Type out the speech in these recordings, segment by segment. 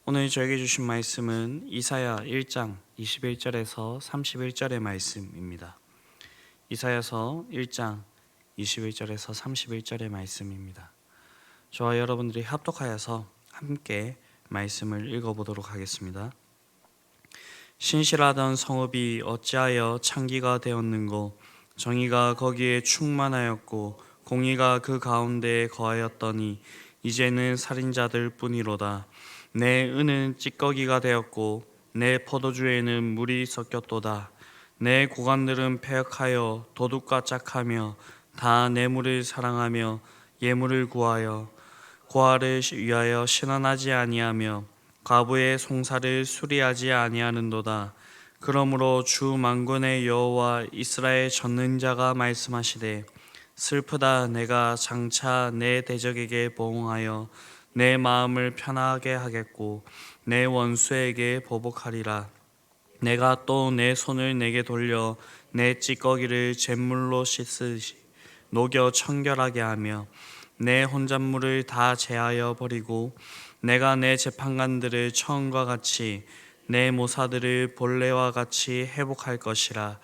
오늘 저에게 주신 말씀은 이사야 1장 21절에서 31절의 말씀입니다. 이사야서 1장 21절에서 31절의 말씀입니다. 저와 여러분들이 합독하여서 함께 말씀을 읽어보도록 하겠습니다. 신실하던 성읍이 어찌하여 창기가 되었는고, 정의가 거기에 충만하였고 공의가 그 가운데에 거하였더니 이제는 살인자들 뿐이로다. 내 은은 찌꺼기가 되었고 내 포도주에는 물이 섞였도다. 내 고관들은 패역하여 도둑과 짝하며 다 뇌물을 사랑하며 예물을 구하여 고아를 위하여 신원하지 아니하며 과부의 송사를 수리하지 아니하는도다. 그러므로 주 만군의 여호와 이스라엘 전능자가 말씀하시되, 슬프다. 내가 장차 내 대적에게 보응하여 내 마음을 편하게 하겠고 내 원수에게 보복하리라. 내가 또 내 손을 내게 돌려 내 찌꺼기를 잿물로 씻으시 녹여 청결하게 하며 내 혼잣물을 다 제하여 버리고 내가 내 재판관들을 처음과 같이 내 모사들을 본래와 같이 회복할 것이라.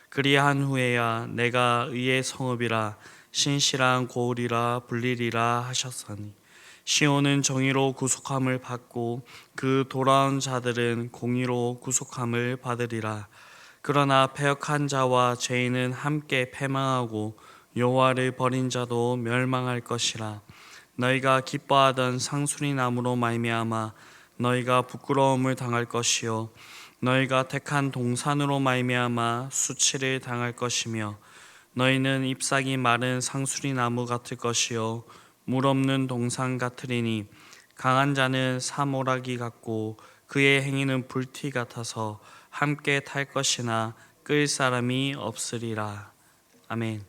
그리한 후에야 내가 의의 성읍이라 신실한 고을이라 불리리라 하셨으니, 시온은 정의로 구속함을 받고 그 돌아온 자들은 공의로 구속함을 받으리라. 그러나 패역한 자와 죄인은 함께 패망하고 여호와를 버린 자도 멸망할 것이라. 너희가 기뻐하던 상수리 나무로 말미암아 너희가 부끄러움을 당할 것이요, 너희가 택한 동산으로 말미암아 수치를 당할 것이며, 너희는 잎사귀 마른 상수리 나무 같을 것이요 물 없는 동산 같으리니, 강한 자는 사모라기 같고 그의 행위는 불티 같아서 함께 탈 것이나 끌 사람이 없으리라. 아멘.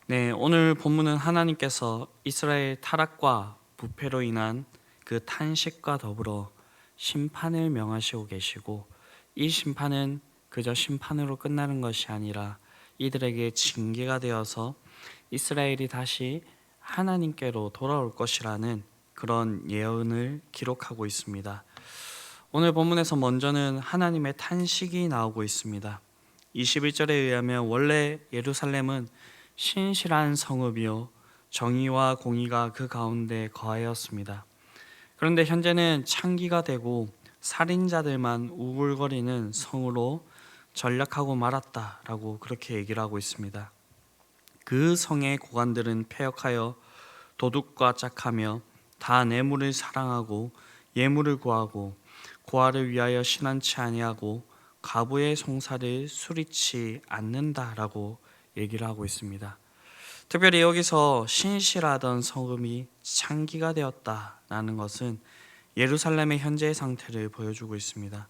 네, 오늘 본문은 하나님께서 이스라엘 타락과 부패로 인한 그 탄식과 더불어 심판을 명하시고 계시고, 이 심판은 그저 심판으로 끝나는 것이 아니라 이들에게 징계가 되어서 이스라엘이 다시 하나님께로 돌아올 것이라는 그런 예언을 기록하고 있습니다. 오늘 본문에서 먼저는 하나님의 탄식이 나오고 있습니다. 21절에 의하면 원래 예루살렘은 신실한 성읍이요 정의와 공의가 그 가운데 거하였습니다. 그런데 현재는 창기가 되고 살인자들만 우글거리는 성으로 전락하고 말았다라고 그렇게 얘기를 하고 있습니다. 그 성의 고관들은 패역하여 도둑과 짝하며 다 뇌물을 사랑하고 예물을 구하고 고아를 위하여 신한치 아니하고 과부의 송사를 수리치 않는다라고 얘기를 하고 있습니다. 특별히 여기서 신실하던 성읍이 창기가 되었다라는 것은 예루살렘의 현재의 상태를 보여주고 있습니다.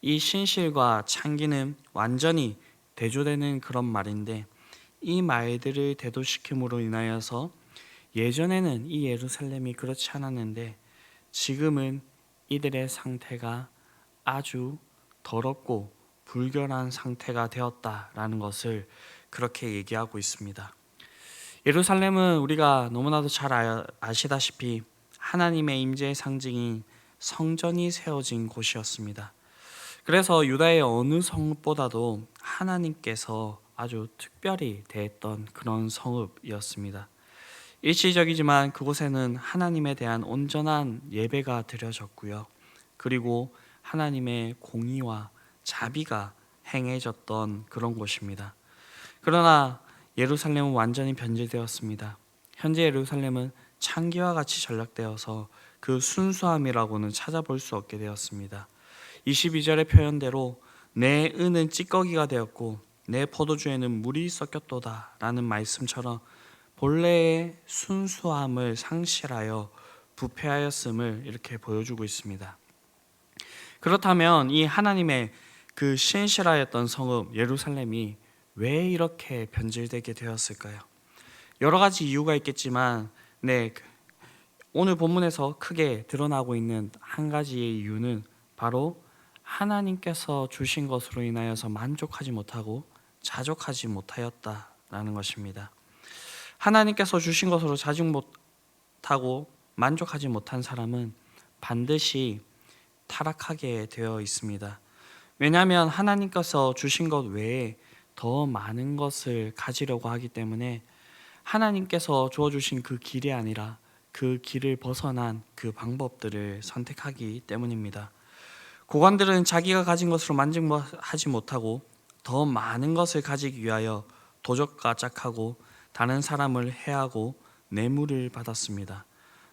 이 신실과 창기는 완전히 대조되는 그런 말인데, 이 말들을 대조시킴으로 인하여서 예전에는 이 예루살렘이 그렇지 않았는데 지금은 이들의 상태가 아주 더럽고 불결한 상태가 되었다라는 것을 그렇게 얘기하고 있습니다. 예루살렘은 우리가 너무나도 잘 아시다시피 하나님의 임재의 상징인 성전이 세워진 곳이었습니다. 그래서 유다의 어느 성읍보다도 하나님께서 아주 특별히 대했던 그런 성읍이었습니다. 일시적이지만 그곳에는 하나님에 대한 온전한 예배가 드려졌고요, 그리고 하나님의 공의와 자비가 행해졌던 그런 곳입니다. 그러나 예루살렘은 완전히 변질되었습니다. 현재 예루살렘은 창기와 같이 전락되어서 그 순수함이라고는 찾아볼 수 없게 되었습니다. 22절의 표현대로 내 은은 찌꺼기가 되었고 내 포도주에는 물이 섞였도다 라는 말씀처럼 본래의 순수함을 상실하여 부패하였음을 이렇게 보여주고 있습니다. 그렇다면 이 하나님의 그 신실하였던 성읍 예루살렘이 왜 이렇게 변질되게 되었을까요? 여러 가지 이유가 있겠지만 오늘 본문에서 크게 드러나고 있는 한 가지의 이유는 바로 하나님께서 주신 것으로 인하여서 만족하지 못하고 자족하지 못하였다라는 것입니다. 하나님께서 주신 것으로 자족 못하고 만족하지 못한 사람은 반드시 타락하게 되어 있습니다. 왜냐하면 하나님께서 주신 것 외에 더 많은 것을 가지려고 하기 때문에 하나님께서 주어주신 그 길이 아니라 그 길을 벗어난 그 방법들을 선택하기 때문입니다. 고관들은 자기가 가진 것으로 만족하지 못하고 더 많은 것을 가지기 위하여 도적과 짝하고 다른 사람을 해하고 뇌물을 받았습니다.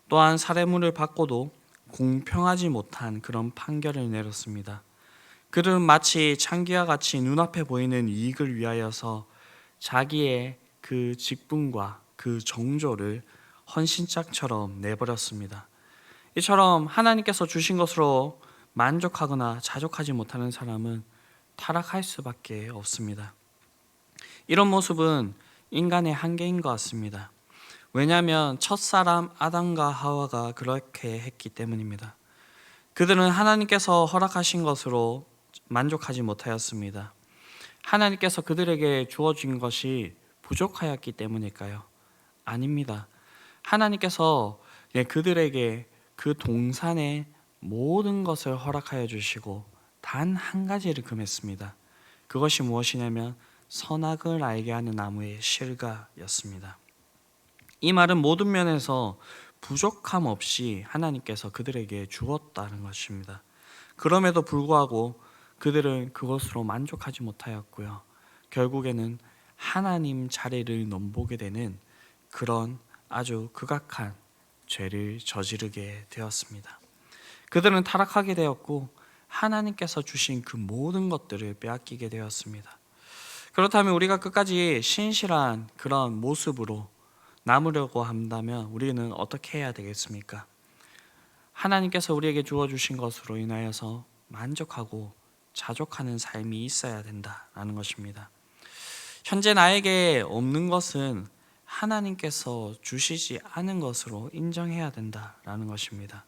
또한 살해물을 받고도 공평하지 못한 그런 판결을 내렸습니다. 그들은 마치 창기와 같이 눈앞에 보이는 이익을 위하여서 자기의 그 직분과 그 정조를 헌신짝처럼 내버렸습니다. 이처럼 하나님께서 주신 것으로 만족하거나 자족하지 못하는 사람은 타락할 수밖에 없습니다. 이런 모습은 인간의 한계인 것 같습니다. 왜냐하면 첫사람 아담과 하와가 그렇게 했기 때문입니다. 그들은 하나님께서 허락하신 것으로 만족하지 못하였습니다. 하나님께서 그들에게 주어진 것이 부족하였기 때문일까요? 아닙니다. 하나님께서 그들에게 그 동산의 모든 것을 허락하여 주시고 단 한 가지를 금했습니다. 그것이 무엇이냐면 선악을 알게 하는 나무의 실과였습니다. 이 말은 모든 면에서 부족함 없이 하나님께서 그들에게 주었다는 것입니다. 그럼에도 불구하고 그들은 그것으로 만족하지 못하였고요. 결국에는 하나님 자리를 넘보게 되는 그런 아주 극악한 죄를 저지르게 되었습니다. 그들은 타락하게 되었고 하나님께서 주신 그 모든 것들을 빼앗기게 되었습니다. 그렇다면 우리가 끝까지 신실한 그런 모습으로 남으려고 한다면 우리는 어떻게 해야 되겠습니까? 하나님께서 우리에게 주어주신 것으로 인하여서 만족하고 자족하는 삶이 있어야 된다라는 것입니다. 현재 나에게 없는 것은 하나님께서 주시지 않은 것으로 인정해야 된다라는 것입니다.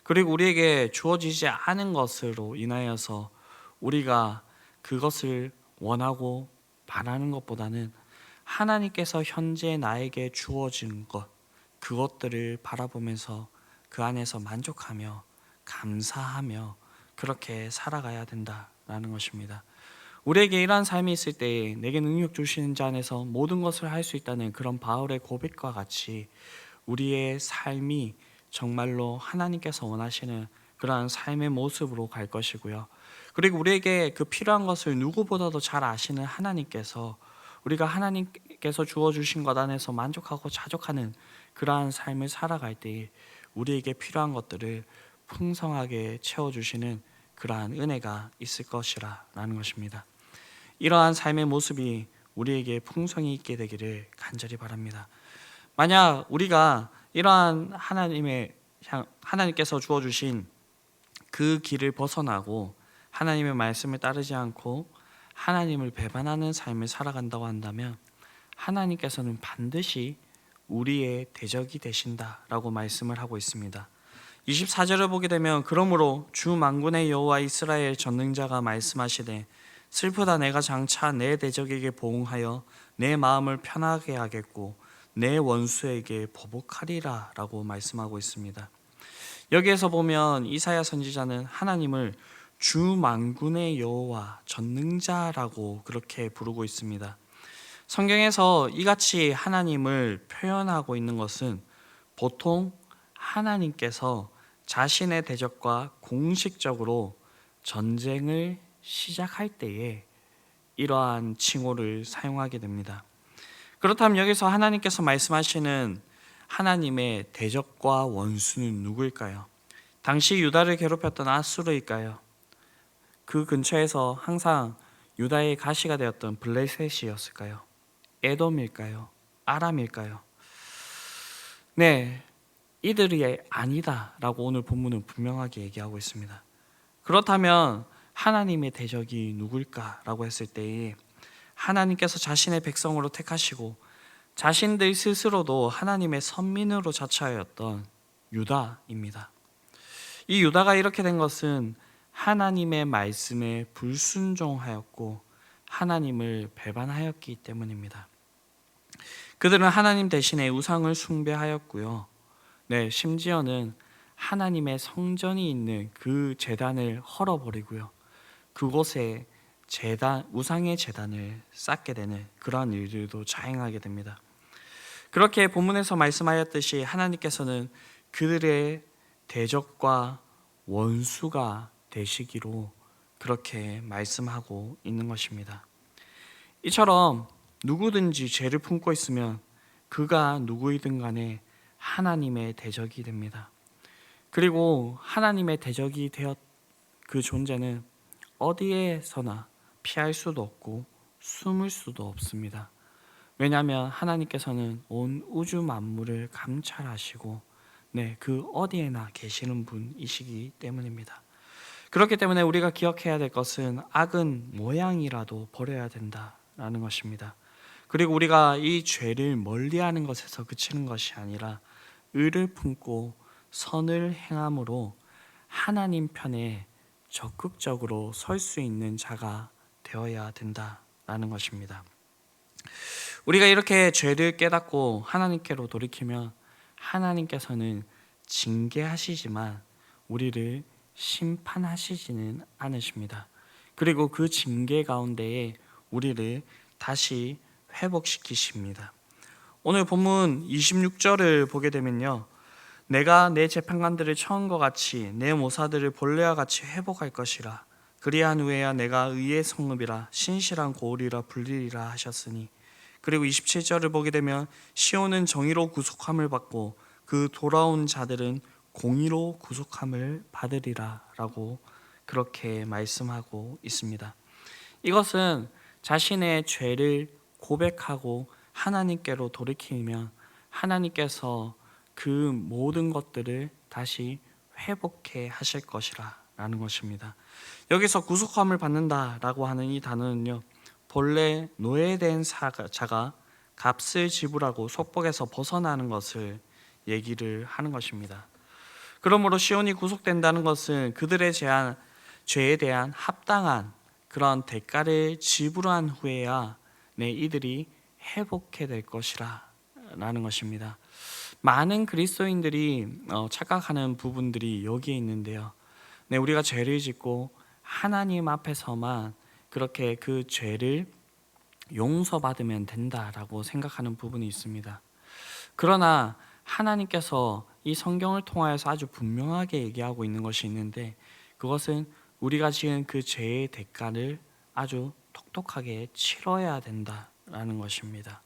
그리고 우리에게 주어지지 않은 것으로 인하여서 우리가 그것을 원하고 바라는 것보다는 하나님께서 현재 나에게 주어진 것, 그것들을 바라보면서 그 안에서 만족하며 감사하며 그렇게 살아가야 된다라는 것입니다. 우리에게 이러한 삶이 있을 때 내게 능력 주시는 자 안에서 모든 것을 할 수 있다는 그런 바울의 고백과 같이 우리의 삶이 정말로 하나님께서 원하시는 그러한 삶의 모습으로 갈 것이고요. 그리고 우리에게 그 필요한 것을 누구보다도 잘 아시는 하나님께서 우리가 하나님께서 주어주신 것 안에서 만족하고 자족하는 그러한 삶을 살아갈 때 우리에게 필요한 것들을 풍성하게 채워주시는 그러한 은혜가 있을 것이라는 것입니다. 이러한 삶의 모습이 우리에게 풍성이 있게 되기를 간절히 바랍니다. 만약 우리가 이러한 하나님께서 주어주신 그 길을 벗어나고 하나님의 말씀을 따르지 않고 하나님을 배반하는 삶을 살아간다고 한다면 하나님께서는 반드시 우리의 대적이 되신다라고 말씀을 하고 있습니다. 24절을 보게 되면 그러므로 주 만군의 여호와 이스라엘 전능자가 말씀하시되 슬프다 내가 장차 내 대적에게 보응하여 내 마음을 편하게 하겠고 내 원수에게 보복하리라 라고 말씀하고 있습니다. 여기에서 보면 이사야 선지자는 하나님을 주 만군의 여호와 전능자라고 그렇게 부르고 있습니다. 성경에서 이같이 하나님을 표현하고 있는 것은 보통 하나님께서 자신의 대적과 공식적으로 전쟁을 시작할 때에 이러한 칭호를 사용하게 됩니다. 그렇다면 여기서 하나님께서 말씀하시는 하나님의 대적과 원수는 누구일까요? 당시 유다를 괴롭혔던 아수르일까요? 그 근처에서 항상 유다의 가시가 되었던 블레셋이었을까요? 에돔일까요? 아람일까요? 네, 이들이 아니다라고 오늘 본문은 분명하게 얘기하고 있습니다. 그렇다면 하나님의 대적이 누굴까라고 했을 때에 하나님께서 자신의 백성으로 택하시고 자신들 스스로도 하나님의 선민으로 자처하였던 유다입니다. 이 유다가 이렇게 된 것은 하나님의 말씀에 불순종하였고 하나님을 배반하였기 때문입니다. 그들은 하나님 대신에 우상을 숭배하였고요. 심지어는 하나님의 성전이 있는 그 제단을 헐어버리고요. 그곳에 우상의 제단을 쌓게 되는 그러한 일들도 자행하게 됩니다. 그렇게 본문에서 말씀하였듯이 하나님께서는 그들의 대적과 원수가 되시기로 그렇게 말씀하고 있는 것입니다. 이처럼 누구든지 죄를 품고 있으면 그가 누구이든 간에 하나님의 대적이 됩니다. 그리고 하나님의 대적이 되었 그 존재는 어디에서나 피할 수도 없고 숨을 수도 없습니다. 왜냐하면 하나님께서는 온 우주 만물을 감찰하시고 그 어디에나 계시는 분이시기 때문입니다. 그렇기 때문에 우리가 기억해야 될 것은 악은 모양이라도 버려야 된다라는 것입니다. 그리고 우리가 이 죄를 멀리하는 것에서 그치는 것이 아니라 의를 품고 선을 행함으로 하나님 편에 적극적으로 설 수 있는 자가 되어야 된다라는 것입니다. 우리가 이렇게 죄를 깨닫고 하나님께로 돌이키면 하나님께서는 징계하시지만 우리를 심판하시지는 않으십니다. 그리고 그 징계 가운데에 우리를 다시 회복시키십니다. 오늘 본문 26절을 보게 되면요, 내가 내 재판관들을 처음과 같이 내 모사들을 본래와 같이 회복할 것이라. 그리한 후에야 내가 의의 성읍이라 신실한 고을이라 불리리라 하셨으니. 그리고 27절을 보게 되면 시온은 정의로 구속함을 받고 그 돌아온 자들은 공의로 구속함을 받으리라 라고 그렇게 말씀하고 있습니다. 이것은 자신의 죄를 고백하고 하나님께로 돌이키면 하나님께서 그 모든 것들을 다시 회복해 하실 것이라 라는 것입니다. 여기서 구속함을 받는다라고 하는 이 단어는요, 본래 노예된 자가 값을 지불하고 속복에서 벗어나는 것을 얘기를 하는 것입니다. 그러므로 시온이 구속된다는 것은 그들의 죄에 대한 합당한 그런 대가를 지불한 후에야 이들이 회복해 될 것이라 라는 것입니다. 많은 그리스도인들이 착각하는 부분들이 여기에 있는데요, 우리가 죄를 짓고 하나님 앞에서만 그렇게 그 죄를 용서받으면 된다라고 생각하는 부분이 있습니다. 그러나 하나님께서 이 성경을 통하여서 아주 분명하게 얘기하고 있는 것이 있는데, 그것은 우리가 지은 그 죄의 대가를 아주 톡톡하게 치러야 된다라는 것입니다.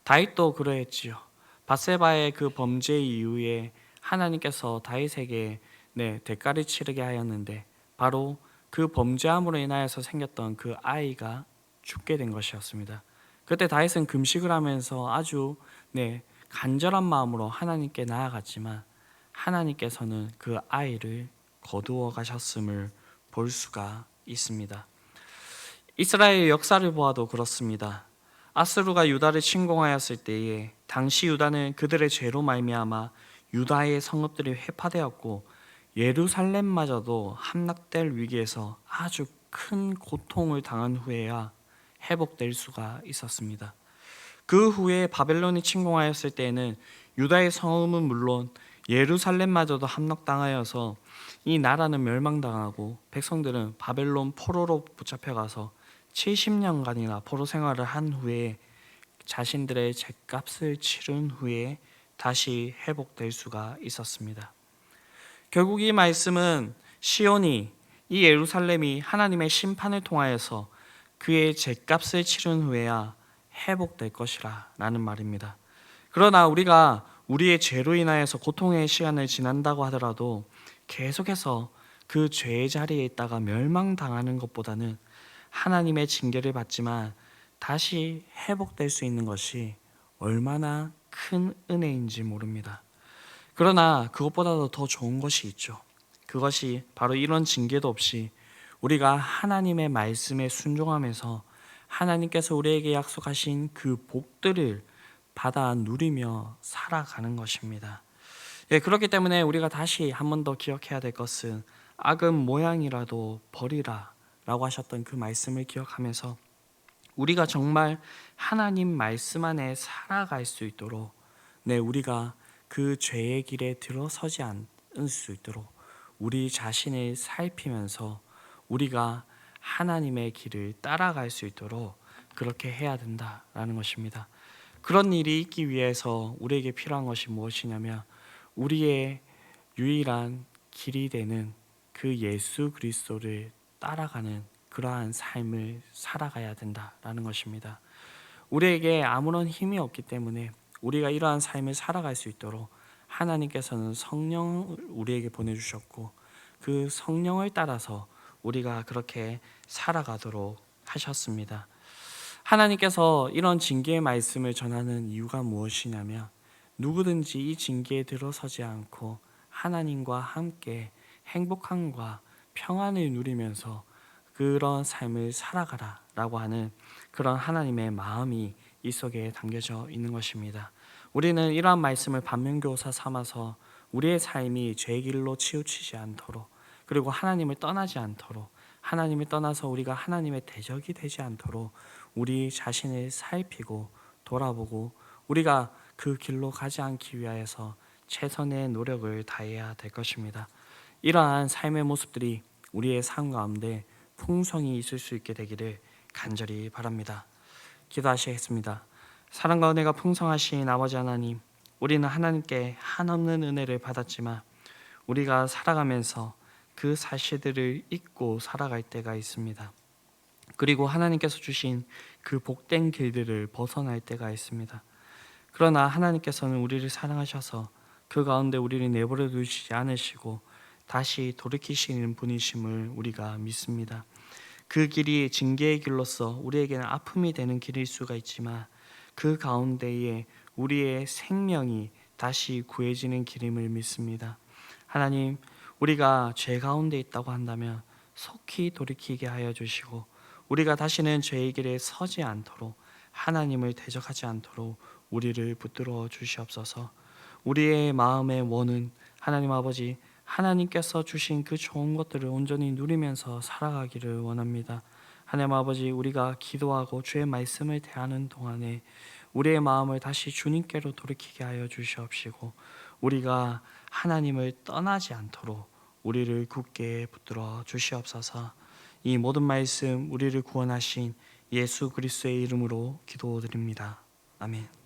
다윗도 그러했지요. 밧세바의 그 범죄 이후에 하나님께서 다윗에게 대가를 치르게 하였는데, 바로 그 범죄함으로 인하여서 생겼던 그 아이가 죽게 된 것이었습니다. 그때 다윗은 금식을 하면서 아주 간절한 마음으로 하나님께 나아갔지만 하나님께서는 그 아이를 거두어 가셨음을 볼 수가 있습니다. 이스라엘의 역사를 보아도 그렇습니다. 아스루가 유다를 침공하였을 때에 당시 유다는 그들의 죄로 말미암아 유다의 성읍들이 회파되었고 예루살렘마저도 함락될 위기에서 아주 큰 고통을 당한 후에야 회복될 수가 있었습니다. 그 후에 바벨론이 침공하였을 때에는 유다의 성읍은 물론 예루살렘마저도 함락당하여서 이 나라는 멸망당하고 백성들은 바벨론 포로로 붙잡혀가서 70년간이나 포로 생활을 한 후에 자신들의 죗값을 치른 후에 다시 회복될 수가 있었습니다. 결국 이 말씀은 시온이, 이 예루살렘이 하나님의 심판을 통하여서 그의 죗값을 치른 후에야 회복될 것이라 라는 말입니다. 그러나 우리가 우리의 죄로 인하여서 고통의 시간을 지난다고 하더라도 계속해서 그 죄의 자리에 있다가 멸망당하는 것보다는 하나님의 징계를 받지만 다시 회복될 수 있는 것이 얼마나 큰 은혜인지 모릅니다. 그러나 그것보다도 더 좋은 것이 있죠. 그것이 바로 이런 징계도 없이 우리가 하나님의 말씀에 순종하면서 하나님께서 우리에게 약속하신 그 복들을 받아 누리며 살아가는 것입니다. 그렇기 때문에 우리가 다시 한 번 더 기억해야 될 것은 악은 모양이라도 버리라 라고 하셨던 그 말씀을 기억하면서 우리가 정말 하나님 말씀 안에 살아갈 수 있도록 우리가 그 죄의 길에 들어서지 끊을 수 있도록 우리 자신을 살피면서 우리가 하나님의 길을 따라갈 수 있도록 그렇게 해야 된다라는 것입니다. 그런 일이 있기 위해서 우리에게 필요한 것이 무엇이냐면 우리의 유일한 길이 되는 그 예수 그리스도를 따라가는 그러한 삶을 살아가야 된다라는 것입니다. 우리에게 아무런 힘이 없기 때문에 우리가 이러한 삶을 살아갈 수 있도록 하나님께서는 성령을 우리에게 보내주셨고 그 성령을 따라서 우리가 그렇게 살아가도록 하셨습니다. 하나님께서 이런 징계의 말씀을 전하는 이유가 무엇이냐면 누구든지 이 징계에 들어서지 않고 하나님과 함께 행복함과 평안을 누리면서 그런 삶을 살아가라 라고 하는 그런 하나님의 마음이 이 속에 담겨져 있는 것입니다. 우리는 이러한 말씀을 반면교사 삼아서 우리의 삶이 죄의 길로 치우치지 않도록 그리고 하나님을 떠나지 않도록 하나님을 떠나서 우리가 하나님의 대적이 되지 않도록 우리 자신을 살피고 돌아보고 우리가 그 길로 가지 않기 위하여서 최선의 노력을 다해야 될 것입니다. 이러한 삶의 모습들이 우리의 삶 가운데 풍성이 있을 수 있게 되기를 간절히 바랍니다. 기도하시겠습니다. 사랑과 은혜가 풍성하신 아버지 하나님, 우리는 하나님께 한없는 은혜를 받았지만 우리가 살아가면서 그 사실들을 잊고 살아갈 때가 있습니다. 그리고 하나님께서 주신 그 복된 길들을 벗어날 때가 있습니다. 그러나 하나님께서는 우리를 사랑하셔서 그 가운데 우리를 내버려 두시지 않으시고 다시 돌이키시는 분이심을 우리가 믿습니다. 그 길이 징계의 길로서 우리에게는 아픔이 되는 길일 수가 있지만 그 가운데에 우리의 생명이 다시 구해지는 길임을 믿습니다. 하나님, 우리가 죄 가운데 있다고 한다면 속히 돌이키게 하여 주시고 우리가 다시는 죄의 길에 서지 않도록 하나님을 대적하지 않도록 우리를 붙들어 주시옵소서. 우리의 마음의 원은 하나님 아버지 하나님께서 주신 그 좋은 것들을 온전히 누리면서 살아가기를 원합니다. 하나님 아버지, 우리가 기도하고 주의 말씀을 대하는 동안에 우리의 마음을 다시 주님께로 돌이키게 하여 주시옵시고 우리가 하나님을 떠나지 않도록 우리를 굳게 붙들어 주시옵소서. 이 모든 말씀 우리를 구원하신 예수 그리스도의 이름으로 기도드립니다. 아멘.